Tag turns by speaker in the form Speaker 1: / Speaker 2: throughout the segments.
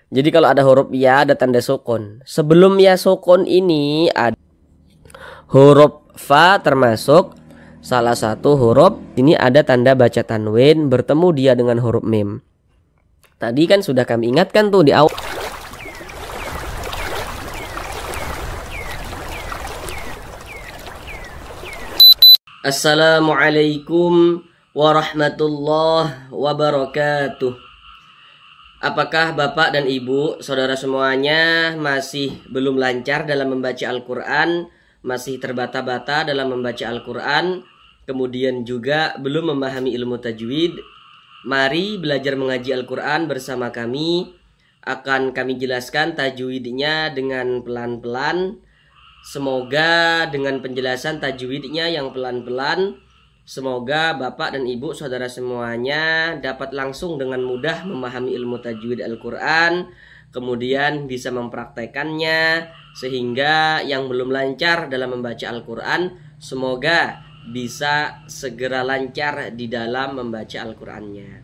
Speaker 1: Jadi kalau ada huruf ya ada tanda sukun. Sebelum ya sukun ini ada huruf fa, termasuk salah satu huruf ini ada tanda baca tanwin bertemu dia dengan huruf mim. Tadi kan sudah kami ingatkan tuh di awal. Assalamualaikum warahmatullahi wabarakatuh. Apakah Bapak dan Ibu, saudara semuanya masih belum lancar dalam membaca Al-Quran, masih terbata-bata dalam membaca Al-Quran, kemudian juga belum memahami ilmu tajwid? Mari belajar mengaji Al-Quran bersama kami. Akan kami jelaskan tajwidnya dengan pelan-pelan. Semoga dengan penjelasan tajwidnya yang pelan-pelan, semoga Bapak dan Ibu saudara semuanya dapat langsung dengan mudah memahami ilmu tajwid Al-Quran, kemudian bisa mempraktekannya, sehingga yang belum lancar dalam membaca Al-Quran semoga bisa segera lancar di dalam membaca Al-Qurannya.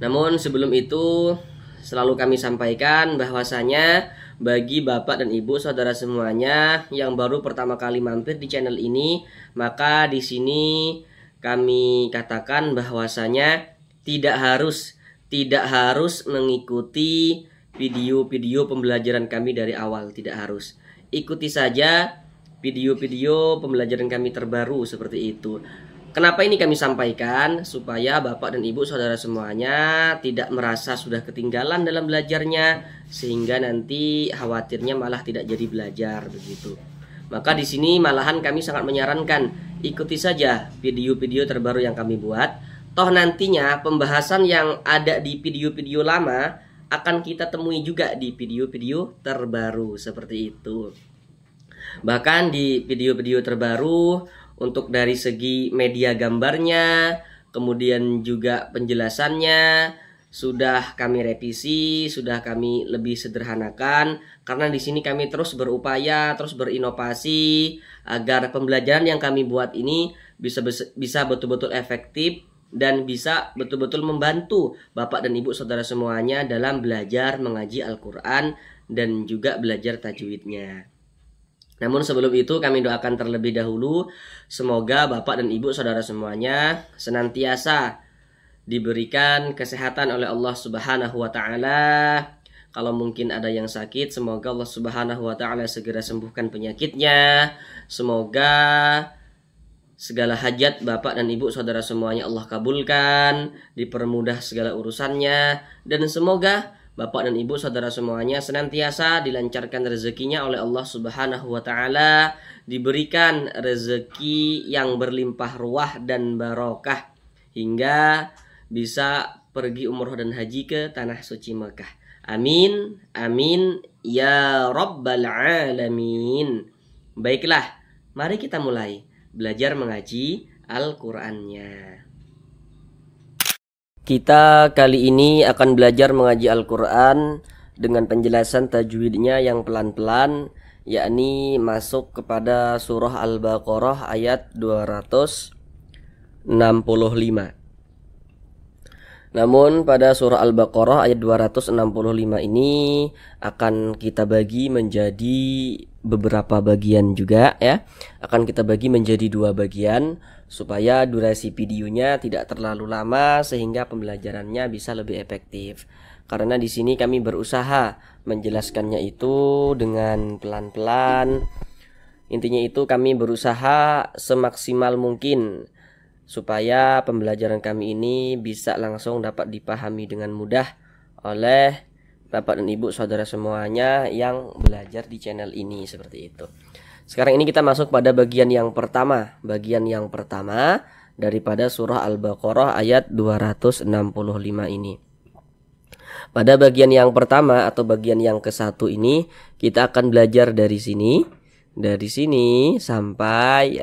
Speaker 1: Namun sebelum itu selalu kami sampaikan bahwasanya bagi Bapak dan Ibu saudara semuanya yang baru pertama kali mampir di channel ini, maka di sini kami katakan bahwasanya tidak harus mengikuti video-video pembelajaran kami dari awal, tidak harus. Ikuti saja video-video pembelajaran kami terbaru seperti itu. Kenapa ini kami sampaikan? Supaya Bapak dan Ibu saudara semuanya tidak merasa sudah ketinggalan dalam belajarnya, sehingga nanti khawatirnya malah tidak jadi belajar begitu. Maka di sini malahan kami sangat menyarankan ikuti saja video-video terbaru yang kami buat. Toh nantinya pembahasan yang ada di video-video lama akan kita temui juga di video-video terbaru seperti itu. Bahkan di video-video terbaru, untuk dari segi media gambarnya, kemudian juga penjelasannya sudah kami revisi, sudah kami lebih sederhanakan, karena di sini kami terus berupaya, terus berinovasi agar pembelajaran yang kami buat ini bisa betul-betul efektif dan bisa betul-betul membantu Bapak dan Ibu saudara semuanya dalam belajar mengaji Al-Quran dan juga belajar tajwidnya. Namun sebelum itu kami doakan terlebih dahulu semoga Bapak dan Ibu saudara semuanya senantiasa diberikan kesehatan oleh Allah Subhanahu wa taala. Kalau mungkin ada yang sakit, semoga Allah Subhanahu wa taala segera sembuhkan penyakitnya. Semoga segala hajat Bapak dan Ibu saudara semuanya Allah kabulkan, dipermudah segala urusannya, dan semoga Bapak dan Ibu saudara semuanya senantiasa dilancarkan rezekinya oleh Allah Subhanahu wa taala, diberikan rezeki yang berlimpah ruah dan barokah hingga bisa pergi umroh dan haji ke tanah suci Mekah. Amin, amin ya rabbal alamin. Baiklah, mari kita mulai belajar mengaji Al-Qur'annya. Kita kali ini akan belajar mengaji Al-Quran dengan penjelasan tajwidnya yang pelan-pelan, yakni masuk kepada surah Al-Baqarah ayat 265. Namun pada surah Al-Baqarah ayat 265 ini akan kita bagi menjadi beberapa bagian juga ya. Akan kita bagi menjadi 2 bagian supaya durasi videonya tidak terlalu lama sehingga pembelajarannya bisa lebih efektif. Karena di sini kami berusaha menjelaskannya itu dengan pelan-pelan. Intinya itu kami berusaha semaksimal mungkin supaya pembelajaran kami ini bisa langsung dapat dipahami dengan mudah oleh Bapak dan Ibu saudara semuanya yang belajar di channel ini seperti itu. Sekarang ini kita masuk pada bagian yang pertama. Bagian yang pertama daripada surah Al-Baqarah ayat 265 ini. Pada bagian yang pertama atau bagian yang ke-1 ini kita akan belajar dari sini. Dari sini sampai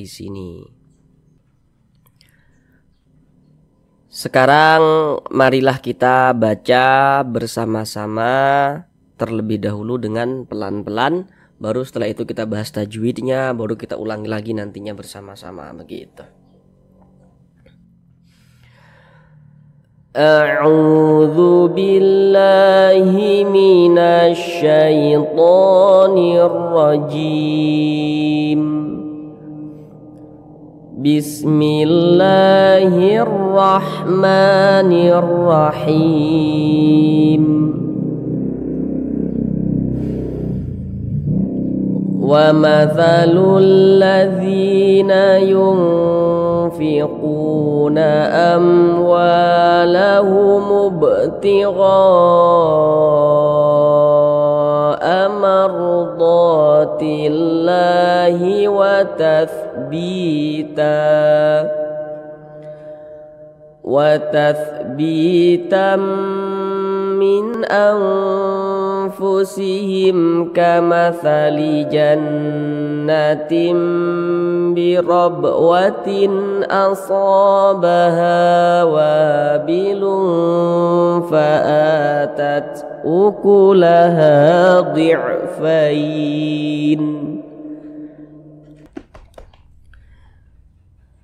Speaker 1: sini. Sekarang marilah kita baca bersama-sama terlebih dahulu dengan pelan-pelan. Baru setelah itu kita bahas tajwidnya, baru kita ulangi lagi nantinya bersama-sama begitu. A'udzu billahi minasy syaithanir rajim. Bismillahirrahmanirrahim. Wa mathalul ladzina yunfiquna amwalahum ibtigha'a mardatillahi wa tathbitan min anfusihim kamathali jannatin birabwatin asabaha wabilun fa'atat ukulaha dhi'fain.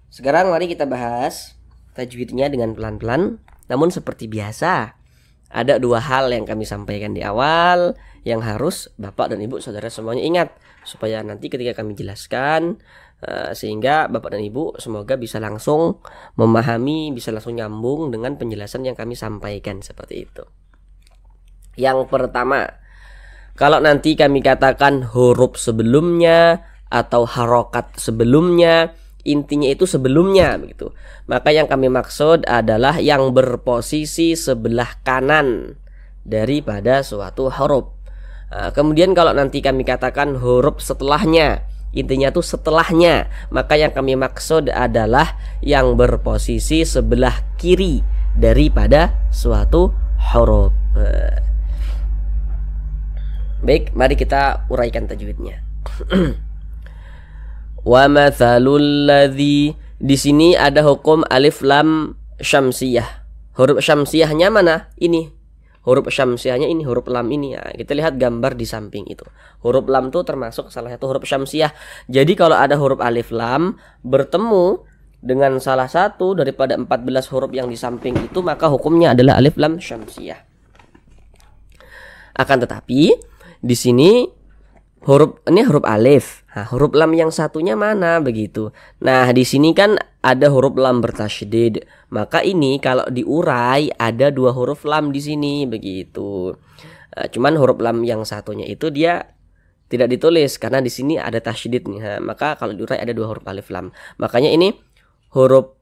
Speaker 1: Sekarang mari kita bahas tajwidnya dengan pelan-pelan. Namun seperti biasa, ada dua hal yang kami sampaikan di awal yang harus Bapak dan Ibu saudara semuanya ingat, supaya nanti ketika kami jelaskan sehingga Bapak dan Ibu semoga bisa langsung memahami, bisa langsung nyambung dengan penjelasan yang kami sampaikan seperti itu. Yang pertama, kalau nanti kami katakan huruf sebelumnya atau harokat sebelumnya, intinya itu sebelumnya begitu. Maka yang kami maksud adalah yang berposisi sebelah kanan daripada suatu huruf. Kemudian kalau nanti kami katakan huruf setelahnya, intinya itu setelahnya, maka yang kami maksud adalah yang berposisi sebelah kiri daripada suatu huruf. Baik, mari kita uraikan tajwidnya. Wa mathalul ladzi, di sini ada hukum alif lam syamsiyah. Huruf syamsiyahnya mana? Ini. Huruf syamsiyahnya ini, huruf lam ini. Nah, kita lihat gambar di samping itu. Huruf lam itu termasuk salah satu huruf syamsiyah. Jadi kalau ada huruf alif lam bertemu dengan salah satu daripada 14 huruf yang di samping itu, maka hukumnya adalah alif lam syamsiyah. Akan tetapi di sini ini huruf alif. Nah, huruf lam yang satunya mana begitu? Nah, di sini kan ada huruf lam bertasydid. Maka ini kalau diurai ada dua huruf lam di sini begitu. Cuman huruf lam yang satunya itu dia tidak ditulis karena di sini ada tasydid nih. Nah, maka kalau diurai ada dua huruf alif lam. Makanya ini huruf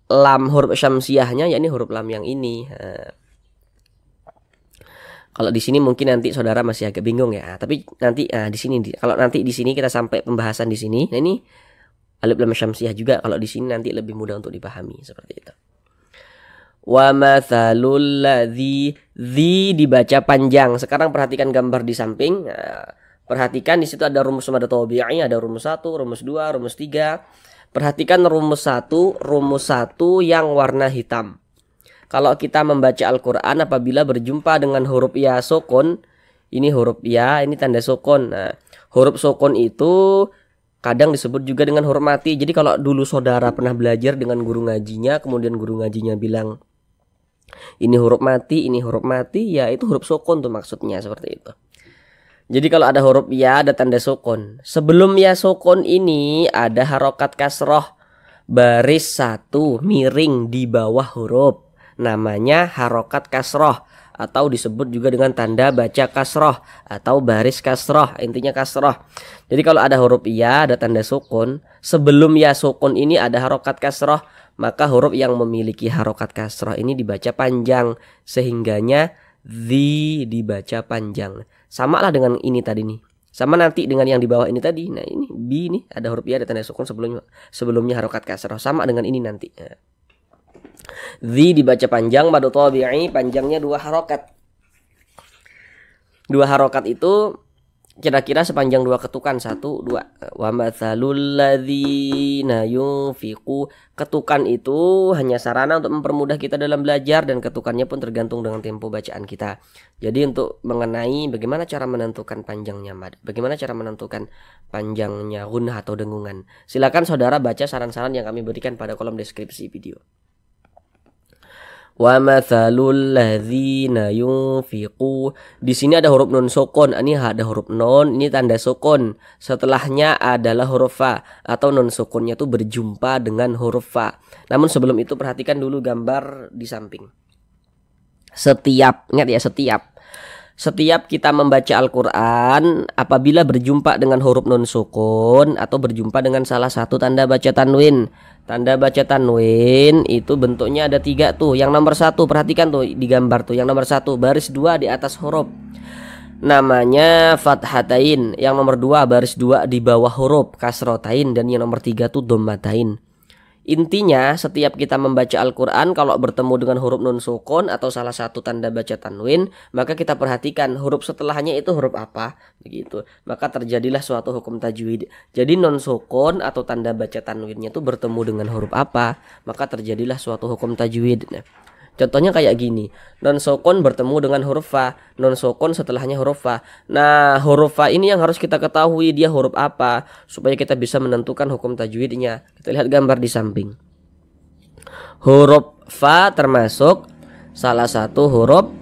Speaker 1: lam, huruf syamsiyahnya yakni huruf lam yang ini. Kalau di sini mungkin nanti saudara masih agak bingung ya. Tapi nanti di sini, kalau nanti di sini kita sampai pembahasan di sini, nah ini alif lam syamsiyah juga. Kalau di sini nanti lebih mudah untuk dipahami seperti itu. Wa mathalul ladzi, dzi dibaca panjang. Sekarang perhatikan gambar di samping. Nah, perhatikan di situ ada rumus mad tabi'i, ada rumus 1, rumus 2, rumus 3. Perhatikan rumus 1 yang warna hitam. Kalau kita membaca Al-Quran apabila berjumpa dengan huruf ya sukun, ini huruf ya, ini tanda sukun. Nah, huruf sukun itu kadang disebut juga dengan huruf mati. Jadi kalau dulu saudara pernah belajar dengan guru ngajinya, kemudian guru ngajinya bilang ini huruf mati, ya itu huruf sukun tuh maksudnya, seperti itu. Jadi kalau ada huruf ya, ada tanda sukun. Sebelum ya sukun ini ada harokat kasroh baris 1 miring di bawah huruf. Namanya harokat kasroh atau disebut juga dengan tanda baca kasroh atau baris kasroh, intinya kasroh. Jadi kalau ada huruf ya, ada tanda sukun, sebelum ya sukun ini ada harokat kasroh, maka huruf yang memiliki harokat kasroh ini dibaca panjang, sehingganya zi dibaca panjang. Sama lah dengan ini tadi nih, sama nanti dengan yang di bawah ini tadi. Nah ini bi nih ada huruf ya, ada tanda sukun, sebelumnya harokat kasroh, sama dengan ini nanti. Zi dibaca panjang, mad tabi'i panjangnya 2 harokat. 2 harokat itu kira-kira sepanjang 2 ketukan, 1, 2. Wa matsalul ladzina yunfiqu. Ketukan itu hanya sarana untuk mempermudah kita dalam belajar, dan ketukannya pun tergantung dengan tempo bacaan kita. Jadi untuk mengenai bagaimana cara menentukan panjangnya mad, bagaimana cara menentukan panjangnya gunnah atau dengungan, silakan saudara baca saran-saran yang kami berikan pada kolom deskripsi video. Wa mathalul ladzina yunfiqu. Di sini ada huruf nun sukun, ini ada huruf nun, ini tanda sukun. Setelahnya adalah huruf fa atau nun sukunnya itu berjumpa dengan huruf fa. Namun sebelum itu perhatikan dulu gambar di samping. Setiap, ingat ya, setiap kita membaca Al-Quran, apabila berjumpa dengan huruf nun sukun atau berjumpa dengan salah satu tanda baca tanwin. Tanda baca tanwin itu bentuknya ada 3 tuh. Yang nomor 1, perhatikan tuh di gambar tuh. Yang nomor 1 baris 2 di atas huruf, namanya fathatain. Yang nomor 2 baris 2 di bawah huruf kasrotain. Dan yang nomor 3 tuh dhammatain. Intinya setiap kita membaca Al-Quran, kalau bertemu dengan huruf nun sukun atau salah satu tanda baca tanwin, maka kita perhatikan huruf setelahnya itu huruf apa, begitu. Maka terjadilah suatu hukum tajwid. Jadi nun sukun atau tanda baca tanwinnya itu bertemu dengan huruf apa, maka terjadilah suatu hukum tajwid. Nah, contohnya kayak gini, nun sukun bertemu dengan huruf fa, nun sukun setelahnya huruf fa. Nah, huruf fa ini yang harus kita ketahui dia huruf apa, supaya kita bisa menentukan hukum tajwidnya. Kita lihat gambar di samping. Huruf fa termasuk salah satu huruf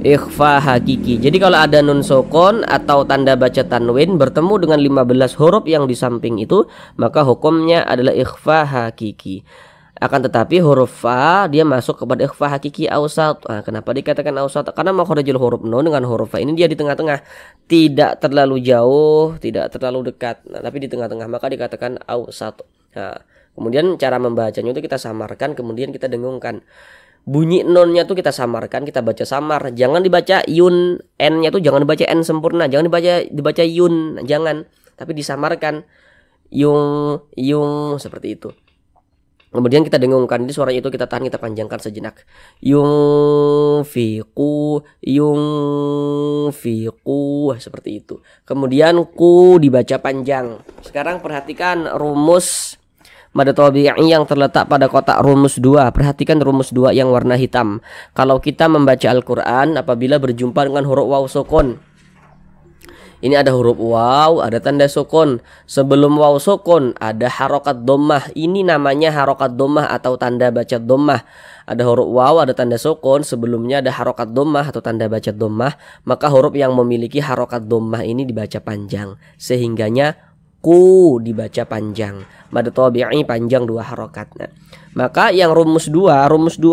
Speaker 1: ikhfa hakiki. Jadi kalau ada nun sukun atau tanda baca tanwin bertemu dengan 15 huruf yang di samping itu, maka hukumnya adalah ikhfa hakiki. Akan tetapi huruf fa dia masuk kepada ikhfa hakiki awsat. Nah, kenapa dikatakan awsat? Karena makhrajul huruf nun dengan huruf fa ini dia di tengah-tengah, tidak terlalu jauh, tidak terlalu dekat, nah, tapi di tengah-tengah, maka dikatakan awsat. Nah, kemudian cara membacanya itu kita samarkan, kemudian kita dengungkan. Bunyi nunnya tuh kita samarkan, kita baca samar. Jangan dibaca yun, n-nya tuh jangan dibaca n sempurna, jangan dibaca yun, jangan, tapi disamarkan yung seperti itu. Kemudian kita dengungkan, jadi suara itu kita tahan, kita panjangkan sejenak. Yunfiqu, seperti itu. Kemudian ku dibaca panjang. Sekarang perhatikan rumus mad tabi'i yang terletak pada kotak rumus 2. Perhatikan rumus 2 yang warna hitam. Kalau kita membaca Al-Quran apabila berjumpa dengan huruf waw sukun, ini ada huruf waw, ada tanda sukun. Sebelum waw sukun ada harokat dhammah. Ini namanya harokat dhammah atau tanda baca dhammah. Ada huruf waw, ada tanda sukun. Sebelumnya ada harokat dhammah atau tanda baca dhammah. Maka huruf yang memiliki harokat dhammah ini dibaca panjang. Sehingganya ku dibaca panjang. Mad tabi'i panjang 2 harokat. Nah, maka yang rumus 2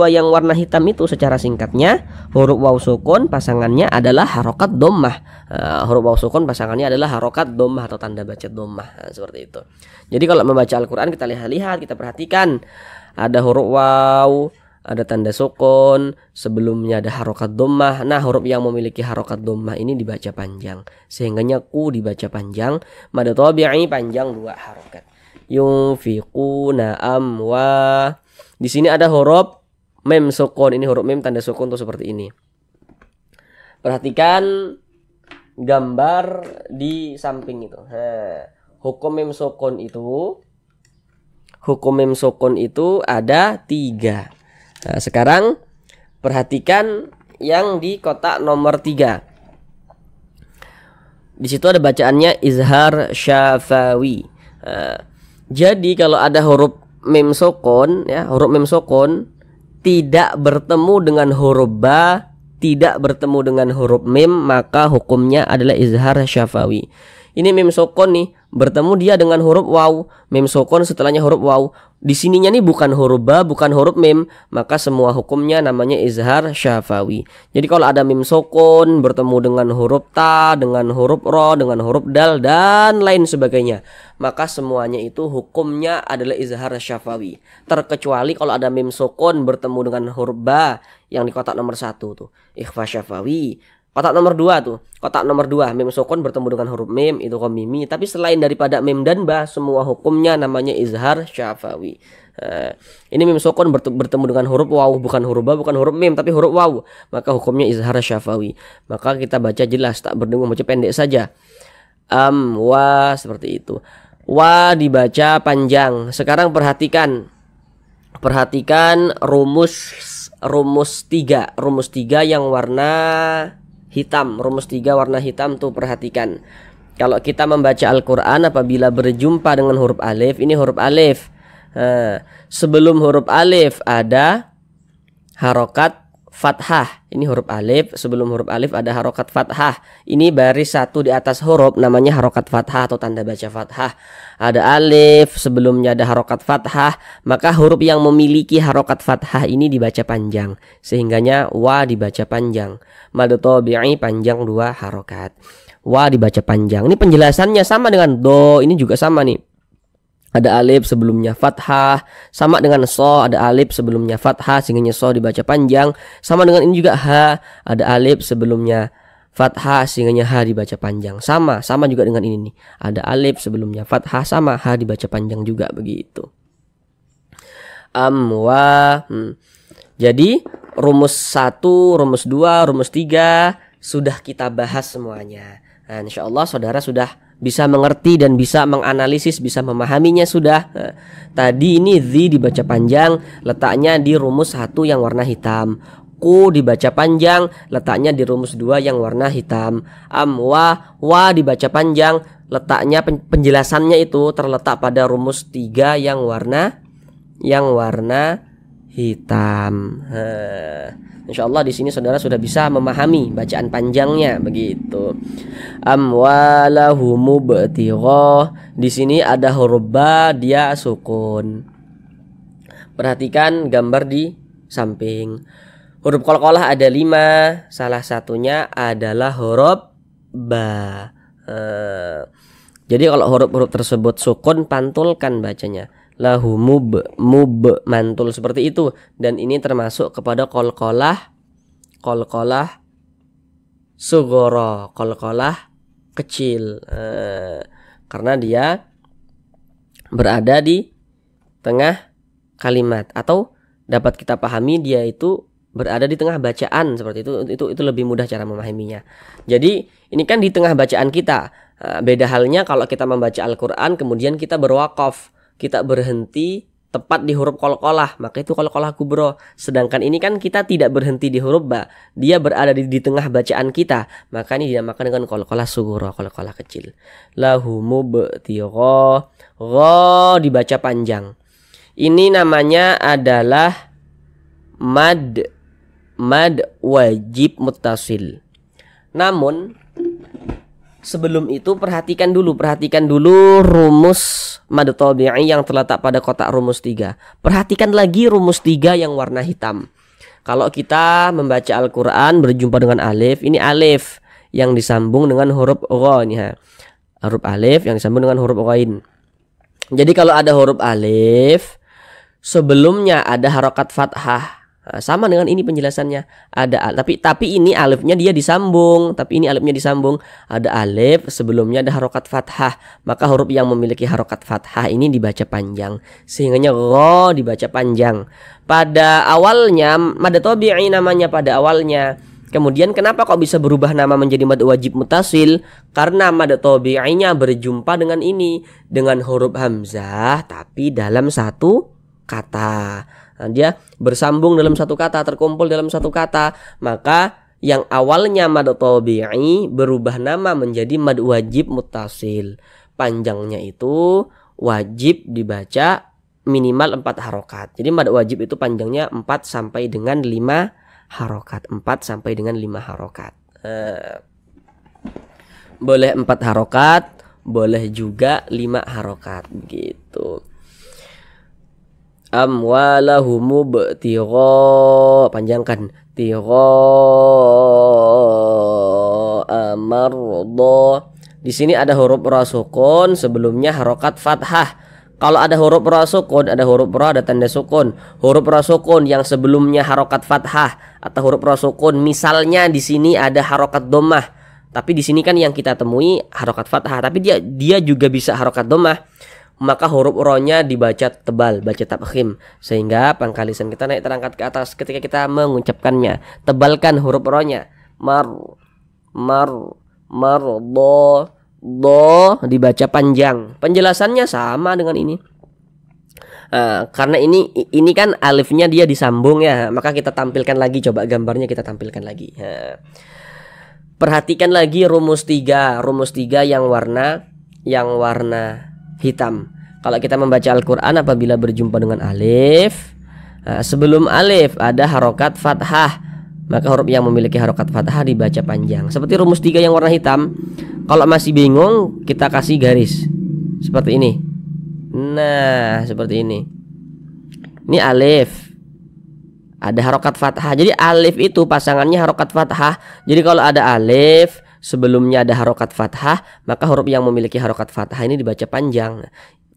Speaker 1: yang warna hitam itu secara singkatnya huruf waw sukun pasangannya adalah harokat dhammah. Huruf waw sukun pasangannya adalah harokat dhammah atau tanda baca dhammah. Nah, seperti itu. Jadi kalau membaca Al-Quran kita lihat, kita perhatikan ada huruf waw, ada tanda sukun, sebelumnya ada harokat dhammah. Nah, huruf yang memiliki harokat dhammah ini dibaca panjang, sehingganya ku dibaca panjang. Mad tabi'i panjang 2 harokat. Yunfiquna amwa. Di sini ada huruf mem sukun. Ini huruf mem tanda sukun tuh seperti ini. Perhatikan gambar di samping itu. Hukum mem sukun itu ada 3. Nah, sekarang perhatikan yang di kotak nomor 3. Di situ ada bacaannya izhar syafawi. Jadi kalau ada huruf mem sukun, ya, huruf mem sukun tidak bertemu dengan huruf ba, tidak bertemu dengan huruf mim, maka hukumnya adalah izhar syafawi. Ini mim sukun nih, bertemu dia dengan huruf waw, mim sukun setelahnya huruf waw. Di sininya nih bukan huruf ba, bukan huruf mim, maka semua hukumnya namanya izhar syafawi. Jadi kalau ada mim sukun bertemu dengan huruf ta, dengan huruf ro, dengan huruf dal dan lain sebagainya, maka semuanya itu hukumnya adalah izhar syafawi. Terkecuali kalau ada mim sukun bertemu dengan huruf ba yang di kotak nomor 1 tuh, ikhfa syafawi. Kotak nomor 2 tuh, kotak nomor 2 mim sukun bertemu dengan huruf mim, itu mimi. Tapi selain daripada mim dan ba, semua hukumnya namanya izhar syafawi. Ini mim sukun bertemu dengan huruf waw, bukan huruf ba, bukan huruf mim, tapi huruf waw, maka hukumnya izhar syafawi. Maka kita baca jelas, tak berdengung, baca pendek saja. Wa, seperti itu. Wa dibaca panjang. Sekarang perhatikan rumus 3 yang warna hitam. Rumus 3 warna hitam tuh perhatikan. Kalau kita membaca Al-Quran apabila berjumpa dengan huruf alif, ini huruf alif. Sebelum huruf alif ada harokat fathah. Ini huruf alif, sebelum huruf alif ada harokat fathah. Ini baris satu di atas huruf namanya harokat fathah atau tanda baca fathah. Ada alif, sebelumnya ada harokat fathah, maka huruf yang memiliki harokat fathah ini dibaca panjang, sehingganya wa dibaca panjang. Mad tabi'i panjang 2 harokat. Wa dibaca panjang. Ini penjelasannya sama dengan do, ini juga sama nih. Ada alif sebelumnya fathah, sama dengan so, ada alif sebelumnya fathah sehingga so dibaca panjang. Sama dengan ini juga ha, ada alif sebelumnya fathah sehingga ha dibaca panjang. Sama juga dengan ini nih. Ada alif sebelumnya fathah, sama ha dibaca panjang juga begitu. Jadi rumus 1, rumus 2, rumus 3 sudah kita bahas semuanya. Nah, insya Allah saudara sudah bisa mengerti dan bisa menganalisis, bisa memahaminya sudah. Nah, tadi ini zi dibaca panjang, letaknya di rumus 1 yang warna hitam. Ku dibaca panjang, letaknya di rumus 2 yang warna hitam. Wa dibaca panjang, letaknya penjelasannya itu terletak pada rumus 3 yang warna hitam. Insya Allah di sini saudara sudah bisa memahami bacaan panjangnya begitu. Amwalahum btigha. Di sini ada huruf ba, dia sukun. Perhatikan gambar di samping. Huruf qalqalah ada 5, salah satunya adalah huruf ba. Jadi kalau huruf-huruf tersebut sukun, pantulkan bacanya. Lahu mub mantul seperti itu, dan ini termasuk kepada qalqalah sugoro, qalqalah kecil, karena dia berada di tengah kalimat, atau dapat kita pahami dia itu berada di tengah bacaan seperti itu lebih mudah cara memahaminya. Jadi ini kan di tengah bacaan kita. Beda halnya kalau kita membaca Al-Quran kemudian kita berwakaf, kita berhenti tepat di huruf qalqalah, maka itu qalqalah kubro. Sedangkan ini kan kita tidak berhenti di huruf ba, dia berada di tengah bacaan kita, maka ini dinamakan dengan qalqalah sugro, qalqalah kecil. Lahu mubtigha, gha dibaca panjang. Ini namanya adalah mad wajib muttasil. Namun sebelum itu perhatikan dulu rumus mad tabi'i yang terletak pada kotak rumus 3. Perhatikan lagi rumus 3 yang warna hitam. Kalau kita membaca Al-Quran berjumpa dengan alif, ini alif yang disambung dengan huruf gha nih, huruf alif yang disambung dengan huruf ghain. Jadi kalau ada huruf alif sebelumnya ada harokat fathah, sama dengan ini penjelasannya. Ada tapi ini alifnya dia disambung, ada alif sebelumnya ada harokat fathah, maka huruf yang memiliki harokat fathah ini dibaca panjang, sehingganya gha dibaca panjang. Pada awalnya mad tabi'i namanya pada awalnya. Kemudian kenapa kok bisa berubah nama menjadi mad wajib mutasil? Karena mad tabi'inya berjumpa dengan ini, dengan huruf hamzah tapi dalam satu kata. Nah, dia bersambung dalam satu kata, terkumpul dalam satu kata. Maka yang awalnya mad tabi'i berubah nama menjadi mad wajib muttasil. Panjangnya itu wajib dibaca minimal 4 harokat. Jadi mad wajib itu panjangnya 4 sampai dengan 5 harokat. 4 sampai dengan 5 harokat. Boleh 4 harokat, boleh juga 5 harokat begitu. Amwalahum btigha, panjangkan, tigha amardo. Di sini ada huruf ra sukun, sebelumnya harokat fathah. Kalau ada huruf ra sukun, ada huruf ra, ada tanda sukun. Huruf ra sukun yang sebelumnya harokat fathah atau huruf ra sukun, misalnya di sini ada harokat dhammah. Tapi di sini kan yang kita temui harokat fathah, tapi dia juga bisa harokat dhammah. Maka huruf ra-nya dibaca tebal, baca tafkhim, sehingga pangkal lisan kita naik terangkat ke atas ketika kita mengucapkannya. Tebalkan huruf ra-nya. Do dibaca panjang. Penjelasannya sama dengan ini. Karena ini kan alifnya dia disambung ya, maka kita tampilkan lagi, coba gambarnya kita tampilkan lagi. Perhatikan lagi rumus 3 yang warna hitam. Kalau kita membaca Al-Quran apabila berjumpa dengan alif, Sebelum alif ada harokat fathah, maka huruf yang memiliki harokat fathah dibaca panjang. Seperti rumus 3 yang warna hitam. Kalau masih bingung, kita kasih garis seperti ini. Nah, seperti ini. Ini alif, ada harokat fathah. Jadi alif itu pasangannya harokat fathah. Jadi kalau ada alif sebelumnya ada harokat fathah, maka huruf yang memiliki harokat fathah ini dibaca panjang.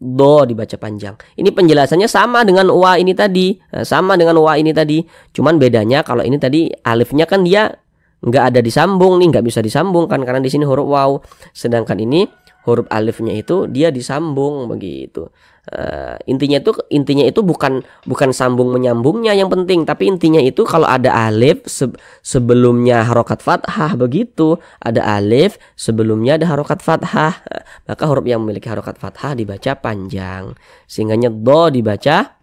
Speaker 1: Do dibaca panjang. Ini penjelasannya sama dengan wa ini tadi. Sama dengan wa ini tadi. Cuman bedanya kalau ini tadi alifnya kan dia nggak ada disambung nih, nggak bisa disambung kan karena di sini huruf waw. Sedangkan ini huruf alifnya itu dia disambung begitu. Intinya itu bukan sambung menyambungnya yang penting, tapi intinya itu kalau ada alif sebelumnya harokat fathah begitu, ada alif sebelumnya ada harokat fathah, maka huruf yang memiliki harokat fathah dibaca panjang, sehingganya do dibaca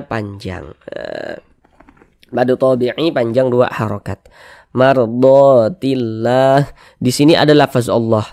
Speaker 1: panjang. Madu tabi'i panjang 2 harokat. Mardotillah, di sini ada lafaz Allah.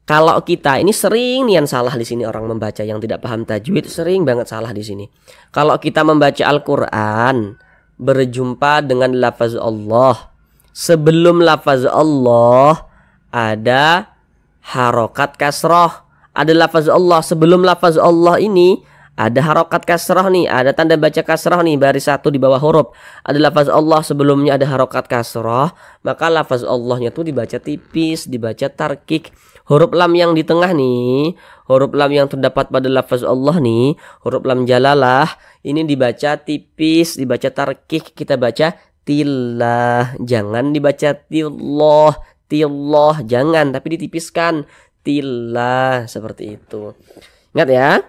Speaker 1: Kalau kita ini sering nih yang salah di sini, orang membaca yang tidak paham tajwid sering banget salah di sini. Kalau kita membaca Al-Qur'an berjumpa dengan lafaz Allah, sebelum lafaz Allah ada harokat kasroh. Ada lafaz Allah, sebelum lafaz Allah ini ada harokat kasroh nih, ada tanda baca kasroh nih, baris 1 di bawah huruf. Ada lafaz Allah sebelumnya ada harokat kasroh, maka lafaz Allahnya tuh dibaca tipis, dibaca tarkik. Huruf lam yang di tengah nih, huruf lam yang terdapat pada lafaz Allah nih, huruf lam jalalah, ini dibaca tipis, dibaca tarkik, kita baca tillah. Jangan dibaca tilloh, jangan, tapi ditipiskan tillah, seperti itu. Ingat ya,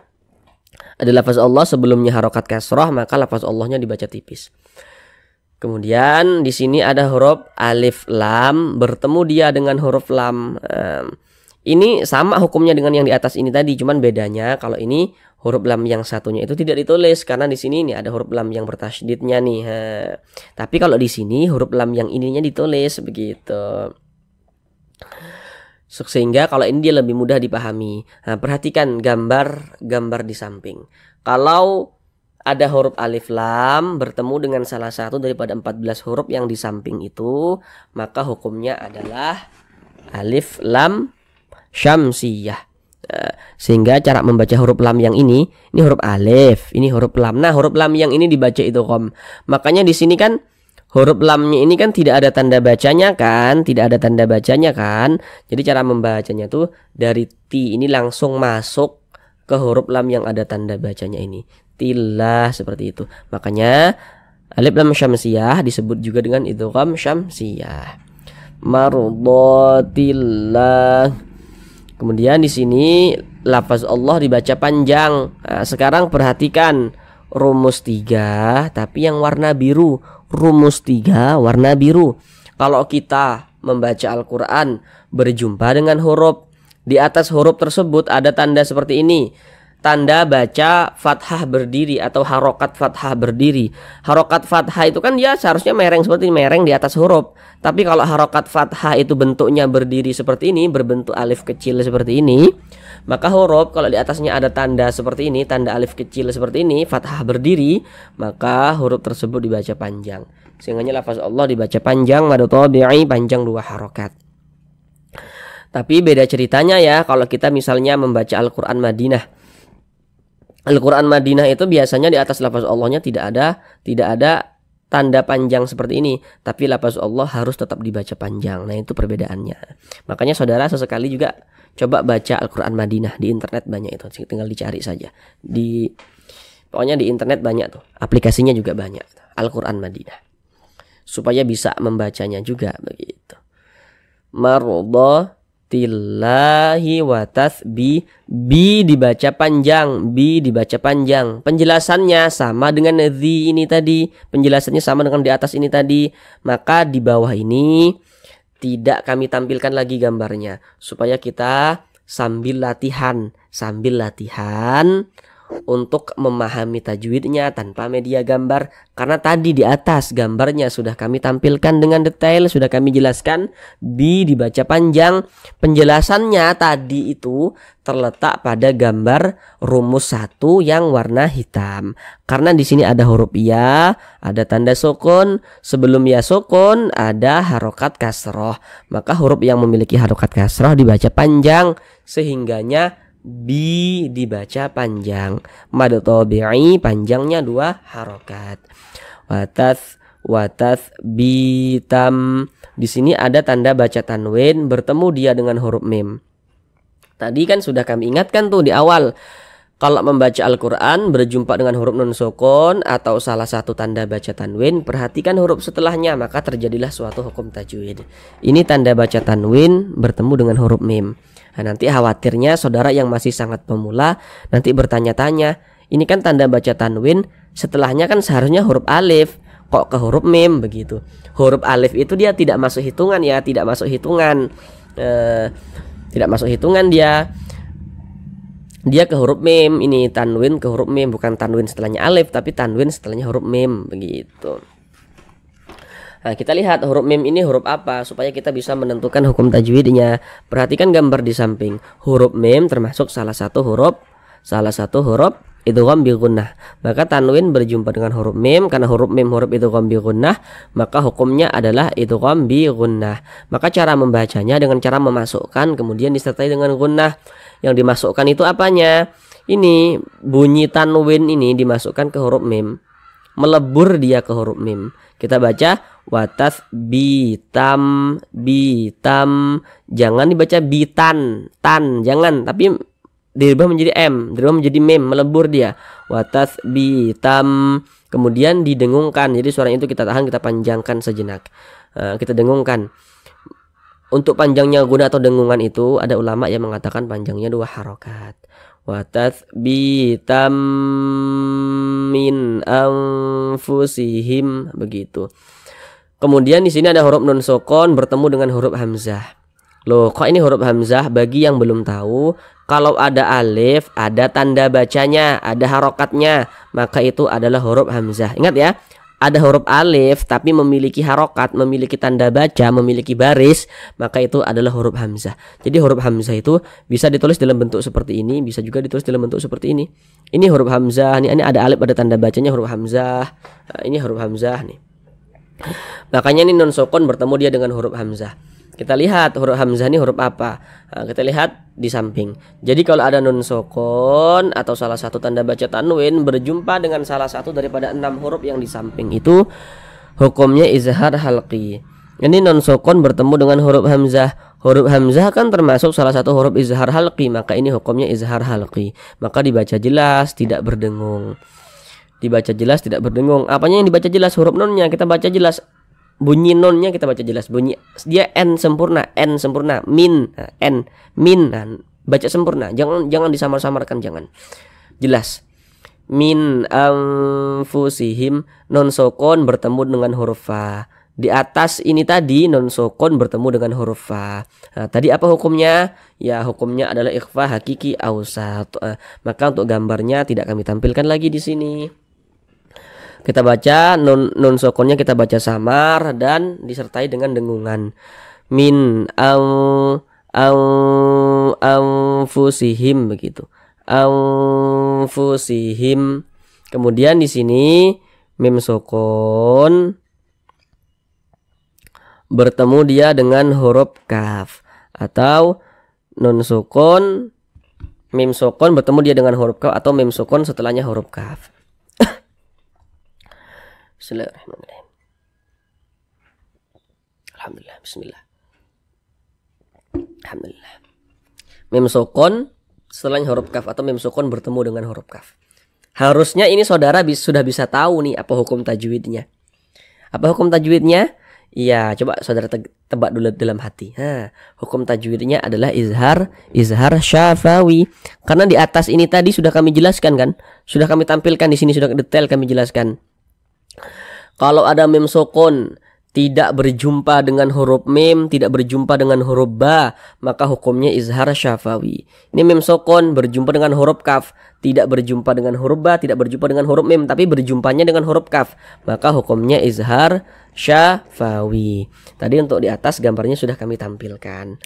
Speaker 1: ada lafaz Allah sebelumnya harokat kasroh, maka lafaz Allahnya dibaca tipis. Kemudian di sini ada huruf alif lam, bertemu dia dengan huruf lam. Ini sama hukumnya dengan yang di atas ini tadi, cuman bedanya kalau ini huruf lam yang satunya itu tidak ditulis karena di sini ini ada huruf lam yang bertasydidnya nih. Tapi kalau di sini huruf lam yang ininya ditulis begitu. Sehingga kalau ini dia lebih mudah dipahami. Perhatikan gambar di samping. Kalau ada huruf alif lam bertemu dengan salah satu daripada 14 huruf yang di samping itu, maka hukumnya adalah alif lam syamsiyah. Sehingga cara membaca huruf lam yang ini huruf alif, ini huruf lam. Nah, huruf lam yang ini dibaca idgham. Makanya di sini kan huruf lamnya ini kan tidak ada tanda bacanya kan, Jadi cara membacanya tuh dari ti ini langsung masuk ke huruf lam yang ada tanda bacanya ini. Tillah, seperti itu. Makanya alif lam syamsiyah disebut juga dengan idgham syamsiyah. Mardotillah. Kemudian di sini lafaz Allah dibaca panjang. Sekarang perhatikan rumus 3 tapi yang warna biru. Rumus 3 warna biru. Kalau kita membaca Al-Qur'an berjumpa dengan huruf, di atas huruf tersebut ada tanda seperti ini. Tanda baca fathah berdiri atau harokat fathah berdiri. Harokat fathah itu kan dia seharusnya mereng seperti mereng di atas huruf. Tapi kalau harokat fathah itu bentuknya berdiri seperti ini, berbentuk alif kecil seperti ini, maka huruf kalau di atasnya ada tanda seperti ini, tanda alif kecil seperti ini, fathah berdiri, maka huruf tersebut dibaca panjang. Sehingga lafaz Allah dibaca panjang, madu tabi'i panjang 2 harokat. Tapi beda ceritanya ya kalau kita misalnya membaca Al-Qur'an Madinah. Al-Qur'an Madinah itu biasanya di atas lafaz Allahnya tidak ada tanda panjang seperti ini, tapi lafaz Allah harus tetap dibaca panjang. Nah, itu perbedaannya. Makanya saudara sesekali juga coba baca Al-Qur'an Madinah, di internet banyak itu, tinggal dicari saja. Pokoknya di internet banyak tuh, aplikasinya juga banyak. Al-Qur'an Madinah. Supaya bisa membacanya juga begitu. Tillahi wa tasbih, bi dibaca panjang, penjelasannya sama dengan zi ini tadi, penjelasannya sama dengan di atas ini tadi. Maka di bawah ini tidak kami tampilkan lagi gambarnya supaya kita sambil latihan untuk memahami tajwidnya tanpa media gambar. Karena tadi di atas gambarnya sudah kami tampilkan dengan detail, sudah kami jelaskan. Bi dibaca panjang. Penjelasannya tadi itu terletak pada gambar rumus 1 yang warna hitam. Karena di sini ada huruf ya, ada tanda sukun. Sebelum ya sukun ada harokat kasroh. Maka huruf yang memiliki harokat kasroh dibaca panjang, sehingganya bi dibaca panjang. Mad tabi'i panjangnya 2 harokat. Watas bitam. Di sini ada tanda baca tanwin bertemu dia dengan huruf mim. Tadi kan sudah kami ingatkan tuh di awal. Kalau membaca Al-Quran berjumpa dengan huruf nun sukun atau salah satu tanda baca tanwin, perhatikan huruf setelahnya, maka terjadilah suatu hukum tajwid. Ini tanda baca tanwin bertemu dengan huruf mim. Nah, nanti khawatirnya saudara yang masih sangat pemula nanti bertanya-tanya, ini kan tanda baca tanwin, setelahnya kan seharusnya huruf alif, kok ke huruf mim begitu. Huruf alif itu dia tidak masuk hitungan ya, tidak masuk hitungan. Tidak masuk hitungan dia ke huruf mim. Ini tanwin ke huruf mim, bukan tanwin setelahnya alif, tapi tanwin setelahnya huruf mim begitu. Nah, kita lihat huruf mim ini huruf apa supaya kita bisa menentukan hukum tajwidnya. Perhatikan gambar di samping. Huruf mim termasuk salah satu huruf idgham bi gunnah. Maka tanwin berjumpa dengan huruf mim, karena huruf mim huruf idgham bi gunnah, maka hukumnya adalah idgham bi gunnah. Maka cara membacanya dengan cara memasukkan kemudian disertai dengan gunnah. Yang dimasukkan itu apanya? Ini bunyi tanwin ini dimasukkan ke huruf mim, melebur dia ke huruf mim. Kita baca watas bitam. Jangan dibaca bitan, tan, jangan, tapi dirubah menjadi m, dirubah menjadi mim, melebur dia. Watas bitam. Kemudian didengungkan. Jadi suara itu kita tahan, kita panjangkan sejenak. Kita dengungkan. Untuk panjangnya guna atau dengungan itu ada ulama yang mengatakan panjangnya 2 harokat. Watas bitam min anfusihim begitu. Kemudian di sini ada huruf nun sukun bertemu dengan huruf hamzah. Loh, kok ini huruf hamzah? Bagi yang belum tahu, kalau ada alif, ada tanda bacanya, ada harokatnya, maka itu adalah huruf hamzah. Ingat ya, ada huruf alif tapi memiliki harokat, memiliki tanda baca, memiliki baris, maka itu adalah huruf hamzah. Jadi huruf hamzah itu bisa ditulis dalam bentuk seperti ini, bisa juga ditulis dalam bentuk seperti ini. Ini huruf hamzah, ini ada alif, ada tanda bacanya huruf hamzah. Nah, ini huruf hamzah nih. Makanya ini nun sukun bertemu dia dengan huruf hamzah. Kita lihat huruf hamzah ini huruf apa. Nah, kita lihat di samping. Jadi kalau ada nun sukun atau salah satu tanda baca tanwin berjumpa dengan salah satu daripada 6 huruf yang di samping itu, hukumnya izhar halqi. Ini nun sukun bertemu dengan huruf hamzah. Huruf hamzah kan termasuk salah satu huruf izhar halqi, maka ini hukumnya izhar halqi. Maka dibaca jelas, tidak berdengung. Dibaca jelas, tidak berdengung. Apanya yang dibaca jelas? Huruf nunnya kita baca jelas. Bunyi nonnya kita baca jelas, bunyi dia n sempurna, min, n, min, baca sempurna, jangan disamar-samarkan, jangan, jelas. Min anfusihim, non sukun bertemu dengan huruf fa. Di atas ini tadi non sukun bertemu dengan huruf fa. Nah, tadi apa hukumnya? Ya, hukumnya adalah ikhfa hakiki awsat. Maka untuk gambarnya tidak kami tampilkan lagi di sini. Kita baca nun sukunnya kita baca samar dan disertai dengan dengungan. Min anfusihim begitu. Anfusihim. Kemudian di sini mim sukun bertemu dia dengan huruf kaf, atau nun sukun mim sukun bertemu dia dengan huruf kaf, atau mim sukun setelahnya huruf kaf. Bismillahirrahmanirrahim. Alhamdulillah, bismillah. Alhamdulillah. Mim sukun setelahnya huruf kaf atau mim sukun bertemu dengan huruf kaf. Harusnya ini saudara sudah bisa tahu nih apa hukum tajwidnya. Apa hukum tajwidnya? Iya, coba saudara tebak dulu dalam hati. Hukum tajwidnya adalah izhar syafawi. Karena di atas ini tadi sudah kami jelaskan kan? Sudah kami tampilkan di sini, sudah detail kami jelaskan. Kalau ada mim sukun tidak berjumpa dengan huruf mim, tidak berjumpa dengan huruf ba, maka hukumnya izhar syafawi. Ini mim sukun berjumpa dengan huruf kaf, tidak berjumpa dengan huruf ba, tidak berjumpa dengan huruf mim, tapi berjumpanya dengan huruf kaf, maka hukumnya izhar syafawi. Tadi untuk di atas gambarnya sudah kami tampilkan.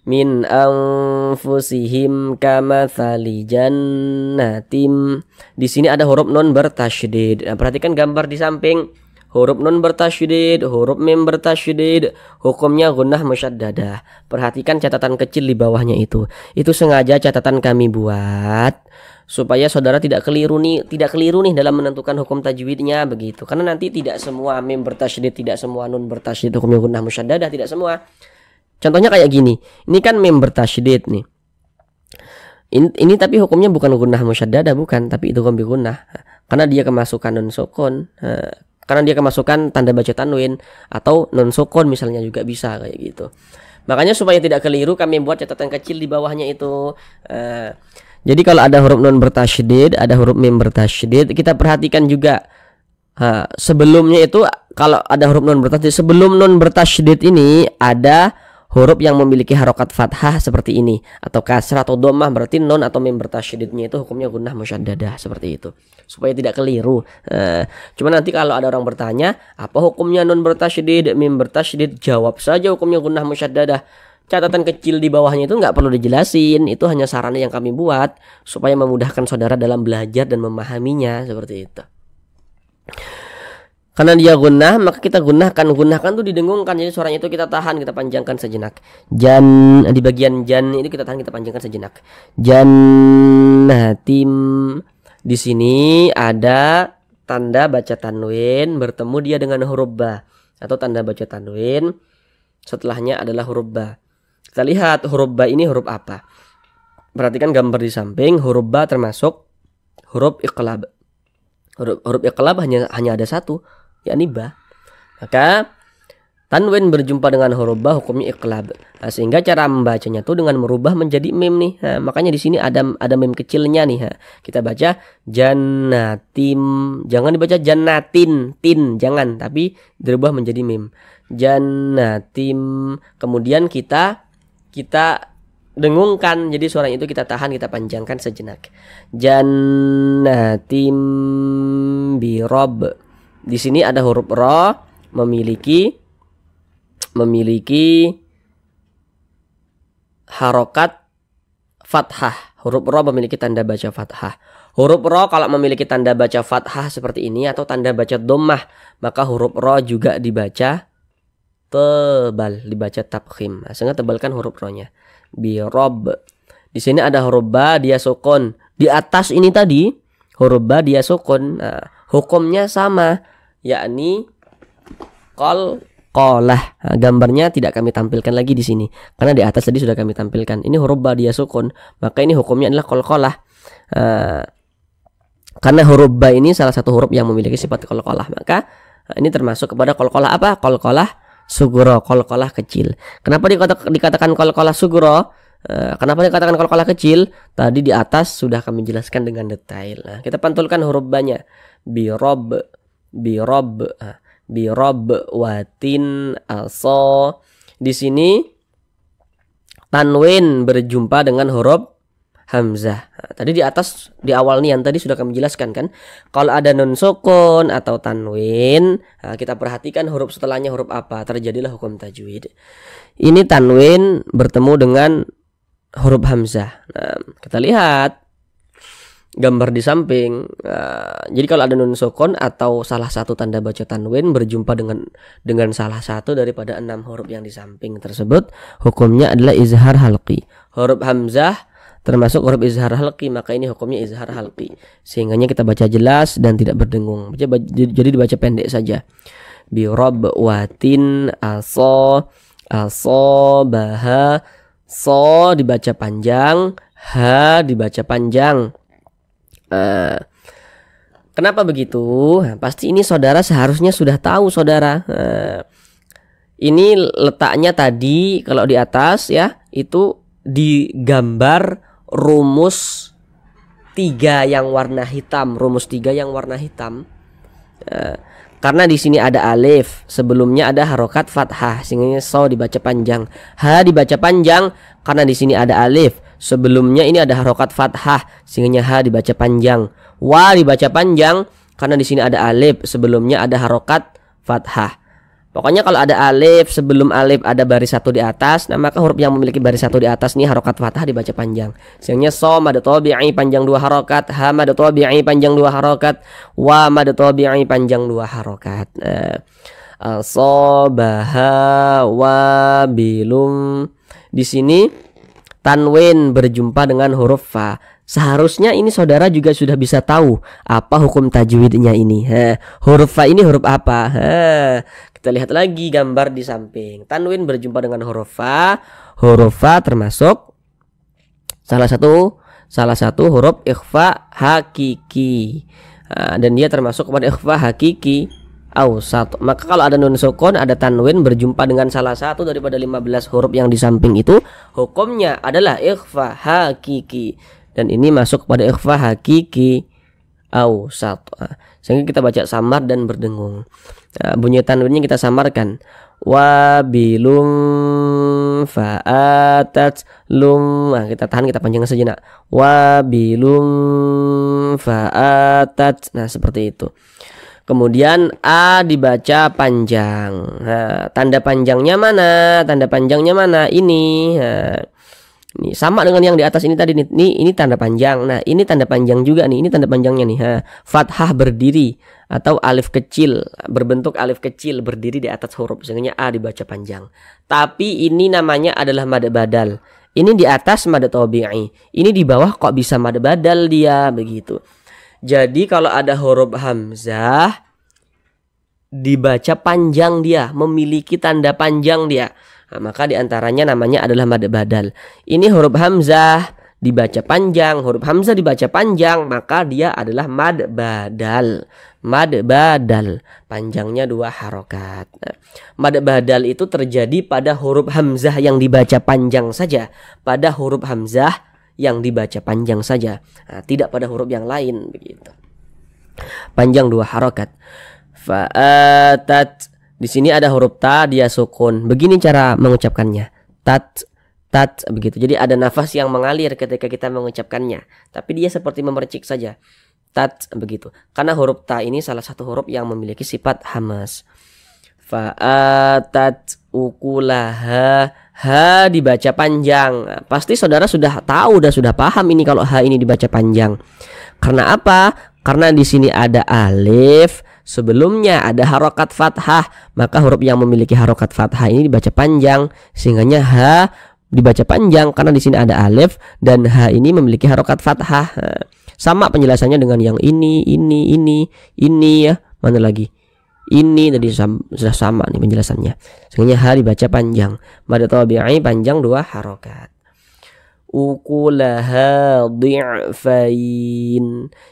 Speaker 1: Min anfusihim kamathali jannatim. Di sini ada huruf nun bertasydid. Nah, perhatikan gambar di samping. Huruf nun bertasydid, huruf mim bertasydid, hukumnya gunnah musyaddadah. Perhatikan catatan kecil di bawahnya itu. Itu sengaja catatan kami buat supaya saudara tidak keliru nih dalam menentukan hukum tajwidnya begitu. Karena nanti tidak semua mim bertasydid, tidak semua nun bertasydid hukumnya gunnah musyaddadah, tidak semua. Contohnya kayak gini. Ini kan mim bertasydid nih. Ini tapi hukumnya bukan gunnah musyaddadah, bukan, tapi itu bi gunnah. Karena dia kemasukan nun sukun. Karena dia kemasukan tanda baca tanwin atau non sukun misalnya juga bisa kayak gitu. Makanya supaya tidak keliru kami buat catatan kecil di bawahnya itu. Jadi kalau ada huruf nun bertasydid, ada huruf mim bertasydid, kita perhatikan juga. Sebelumnya itu kalau ada huruf nun bertasydid, sebelum nun bertasydid ini ada huruf yang memiliki harokat fathah seperti ini atau kasrah atau dhammah, berarti nun atau mim bertasydidnya itu hukumnya gunnah musyaddadah seperti itu. Supaya tidak keliru. Cuma nanti kalau ada orang bertanya, apa hukumnya nun bertasydid, mim bertasydid, jawab saja hukumnya gunnah musyaddadah. Catatan kecil di bawahnya itu nggak perlu dijelasin, itu hanya saran yang kami buat supaya memudahkan saudara dalam belajar dan memahaminya seperti itu. Karena dia gunnah, maka kita gunnahkan tuh didengungkan, jadi suaranya itu kita tahan, kita panjangkan sejenak. Jan, di bagian jan itu kita tahan, kita panjangkan sejenak. Jannatim. Di sini ada tanda baca tanwin bertemu dia dengan huruf ba atau tanda baca tanwin setelahnya adalah huruf ba. Kita lihat huruf ba ini huruf apa. Perhatikan gambar di samping, huruf ba termasuk huruf iqlab. Huruf iqlab hanya ada satu, yakni ba. Maka tanwin berjumpa dengan huruf ba hukumnya iqlab. Nah, sehingga cara membacanya tuh dengan merubah menjadi mim nih. Nah, makanya di sini ada mim kecilnya nih. Nah, kita baca jannatim. Jangan dibaca jannatin, tin, jangan, tapi dirubah menjadi mim. Jannatim. Kemudian kita dengungkan, jadi suaranya itu kita tahan, kita panjangkan sejenak. Jannatim birob. Di sini ada huruf ra memiliki harokat fathah. Huruf ra memiliki tanda baca fathah. Huruf ra kalau memiliki tanda baca fathah seperti ini atau tanda baca dhammah, maka huruf ra juga dibaca tebal, dibaca tafkhim. Sehingga tebalkan huruf ra-nya. Birob. Di sini ada huruf ba dia sukun. Di atas ini tadi huruf ba dia sukun. Nah, hukumnya sama, yakni qalqalah. Nah, gambarnya tidak kami tampilkan lagi di sini karena di atas tadi sudah kami tampilkan. Ini huruf ba dia sukun, maka ini hukumnya adalah qalqalah. Karena huruf ba ini salah satu huruf yang memiliki sifat qalqalah, maka ini termasuk kepada qalqalah apa? Qalqalah sugro, qalqalah kecil. Kenapa dikatakan qalqalah sugro? Kenapa dikatakan qalqalah kecil? Tadi di atas sudah kami jelaskan dengan detail. Nah, kita pantulkan huruf ba-nya. Birob, watin, aso. Di sini tanwin berjumpa dengan huruf hamzah. Nah, tadi di atas di awal nih yang tadi sudah kami jelaskan kan. Kalau ada nun sukun atau tanwin, nah, kita perhatikan huruf setelahnya huruf apa, terjadilah hukum tajwid. Ini tanwin bertemu dengan huruf hamzah. Nah, kita lihat gambar di samping. Jadi kalau ada nun sukun atau salah satu tanda baca tanwin berjumpa dengan salah satu daripada 6 huruf yang di samping tersebut, hukumnya adalah izhar halqi. Huruf hamzah termasuk huruf izhar halqi, maka ini hukumnya izhar halqi. Sehingganya kita baca jelas dan tidak berdengung. Jadi dibaca pendek saja. Bi rob watin aso baha, so dibaca panjang, ha dibaca panjang. Kenapa begitu? Nah, pasti ini saudara seharusnya sudah tahu saudara. Ini letaknya tadi kalau di atas ya, itu di gambar rumus 3 yang warna hitam. Rumus 3 yang warna hitam. Karena di sini ada alif, sebelumnya ada harokat fathah, sehingga so dibaca panjang. Ha dibaca panjang karena di sini ada alif, sebelumnya ini ada harokat fathah, sehingga ha dibaca panjang. Wa dibaca panjang karena di sini ada alif, sebelumnya ada harokat fathah. Pokoknya kalau ada alif, sebelum alif ada baris satu di atas, nah maka huruf yang memiliki baris satu di atas nih harokat fathah dibaca panjang. Sehingga so mad tabi'i panjang 2 harokat, ha mad tabi'i panjang 2 harokat, wa mad tabi'i panjang 2 harokat. Sobaha wa bilum. Di sini tanwin berjumpa dengan huruf fa. Seharusnya ini saudara juga sudah bisa tahu apa hukum tajwidnya ini. Huruf fa ini huruf apa? Kita lihat lagi gambar di samping. Tanwin berjumpa dengan huruf fa. Huruf fa termasuk salah satu huruf ikhfa hakiki. Dan dia termasuk kepada ikhfa hakiki awsat. Maka kalau ada nun sukun, ada tanwin berjumpa dengan salah satu daripada 15 huruf yang di samping itu, hukumnya adalah ikhfa hakiki. Dan ini masuk kepada ikhfa hakiki awsat. Sehingga kita baca samar dan berdengung. Bunyi tanwinnya kita samarkan. Wabilum fa'atat lum. Kita tahan, kita panjangkan sejenak. Wabilum fa'atat. Nah, seperti itu. Kemudian a dibaca panjang. Tanda panjangnya mana? Tanda panjangnya mana? Ini. Ini sama dengan yang di atas ini tadi nih. Ini tanda panjang. Nah, ini tanda panjang juga nih. Ini tanda panjangnya nih. Fathah berdiri atau alif kecil, berbentuk alif kecil berdiri di atas huruf, sehingga a dibaca panjang. Tapi ini namanya adalah mad badal. Ini di atas mad tabi'i. Ini di bawah kok bisa mad badal dia, begitu. Jadi kalau ada huruf hamzah dibaca panjang dia, memiliki tanda panjang dia. Nah, maka diantaranya namanya adalah mad badal. Ini huruf hamzah dibaca panjang, huruf hamzah dibaca panjang, maka dia adalah mad badal. Mad badal, panjangnya 2 harokat. Nah, mad badal itu terjadi pada huruf hamzah yang dibaca panjang saja, pada huruf hamzah yang dibaca panjang saja. Nah, tidak pada huruf yang lain, begitu. Panjang 2 harokat. Fa'atat. Di sini ada huruf ta, dia sukun. Begini cara mengucapkannya. Tat, tat, begitu. Jadi ada nafas yang mengalir ketika kita mengucapkannya. Tapi dia seperti memercik saja. Tat, begitu. Karena huruf ta ini salah satu huruf yang memiliki sifat hamas. Fa'atat ukulaha. Ha dibaca panjang. Pasti saudara sudah tahu dan sudah paham ini kalau ha ini dibaca panjang. Karena apa? Karena di sini ada alif, sebelumnya ada harokat fathah, maka huruf yang memiliki harokat fathah ini dibaca panjang, sehingganya ha dibaca panjang karena di sini ada alif dan ha ini memiliki harokat fathah. Sama penjelasannya dengan yang ini ya. Mana lagi? Ini tadi sudah sama nih penjelasannya. Sehingganya ha dibaca panjang. Mad tabi'i panjang 2 harokat. Ukulaha di'fain.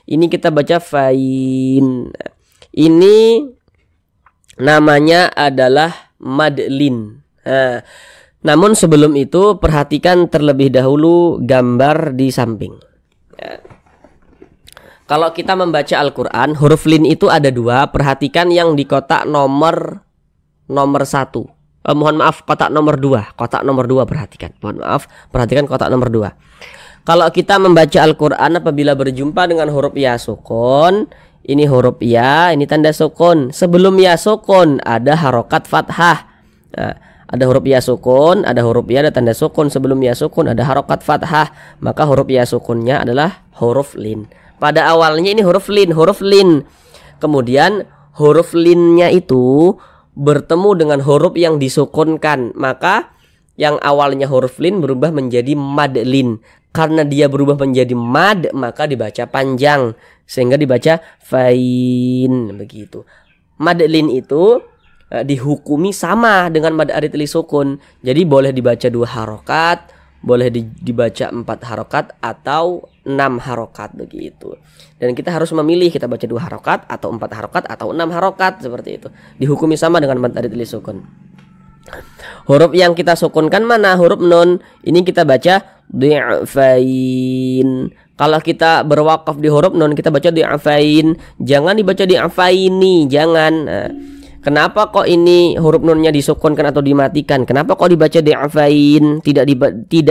Speaker 1: Ini kita baca fain. Ini namanya adalah madlin. Namun sebelum itu perhatikan terlebih dahulu gambar di samping. Kalau kita membaca Al-Quran, huruf lin itu ada 2. Perhatikan yang di kotak nomor 1. Mohon maaf, kotak nomor 2. Kotak nomor 2 perhatikan. Mohon maaf, perhatikan kotak nomor 2. Kalau kita membaca Al-Quran apabila berjumpa dengan huruf ya sukun, ini huruf ya, ini tanda sukun. Sebelum ya sukun ada harokat fathah. Nah, ada huruf ya sukun, ada huruf ya, ada tanda sukun. Sebelum ya sukun ada harokat fathah, maka huruf ya sukunnya adalah huruf lin. Pada awalnya ini huruf lin. Kemudian huruf linnya itu bertemu dengan huruf yang disukunkan, maka yang awalnya huruf lin berubah menjadi mad lin. Karena dia berubah menjadi mad, maka dibaca panjang, sehingga dibaca fain, begitu. Mad lin itu dihukumi sama dengan mad arid li sukun. Jadi boleh dibaca 2 harokat, boleh dibaca 4 harokat atau 6 harokat, begitu. Dan kita harus memilih, kita baca 2 harokat atau 4 harokat atau 6 harokat, seperti itu. Dihukumi sama dengan mad arid li sukun. Huruf yang kita sukunkan mana? Huruf nun. Ini kita baca di'fain. Kalau kita berwakaf di huruf nun, kita baca di'afain, jangan dibaca di'afaini, jangan. Nah, kenapa kok ini huruf nunnya disukunkan atau dimatikan? Kenapa kok dibaca di'afain, tidak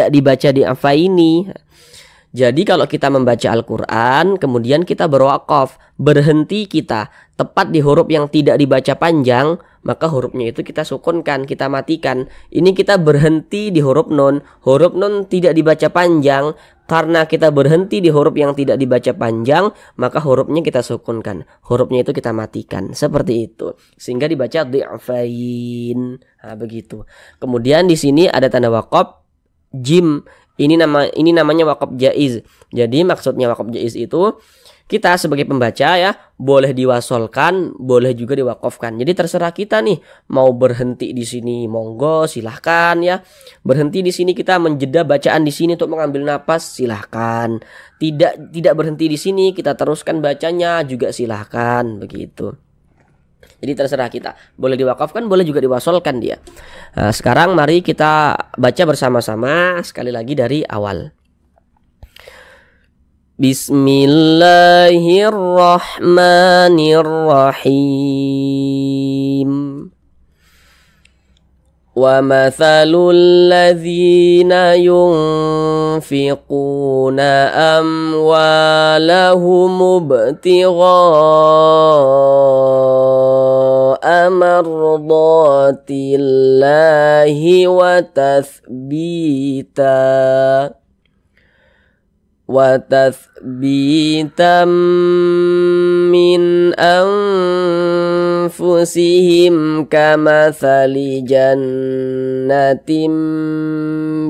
Speaker 1: dibaca di'afaini? Jadi kalau kita membaca Al-Quran, kemudian kita berwakaf, berhenti kita tepat di huruf yang tidak dibaca panjang, maka hurufnya itu kita sukunkan, kita matikan. Ini kita berhenti di huruf nun tidak dibaca panjang. Karena kita berhenti di huruf yang tidak dibaca panjang, maka hurufnya kita sukunkan, hurufnya itu kita matikan, seperti itu. Sehingga dibaca di'afain. Nah, begitu. Kemudian di sini ada tanda wakaf jim. Ini namanya wakaf jaiz. Jadi maksudnya wakaf jaiz itu kita sebagai pembaca ya boleh diwasolkan, boleh juga diwakafkan. Jadi terserah kita nih mau berhenti di sini, monggo silahkan ya. Berhenti di sini, kita menjeda bacaan di sini untuk mengambil napas, silahkan. Tidak berhenti di sini, kita teruskan bacanya juga silahkan, begitu. Jadi terserah kita, boleh diwakafkan, boleh juga diwasolkan dia. Nah, sekarang mari kita baca bersama-sama sekali lagi dari awal. Bismillahirrahmanirrahim. Wa mathalul ladzina yunfiquna amwalahum ibtigha'a mardatillahi wa tathbitan min anfusihim kamathali jannatin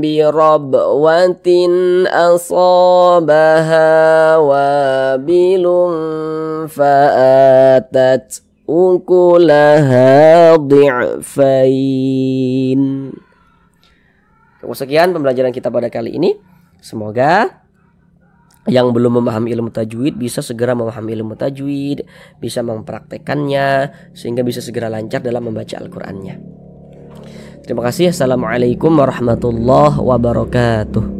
Speaker 1: birabwatin asabaha wabilun fa'atat ukulaha dhi'fain. Sekian pembelajaran kita pada kali ini. Semoga yang belum memahami ilmu tajwid bisa segera memahami ilmu tajwid, bisa mempraktekannya sehingga bisa segera lancar dalam membaca Al-Qur'annya. Terima kasih. Assalamualaikum warahmatullahi wabarakatuh.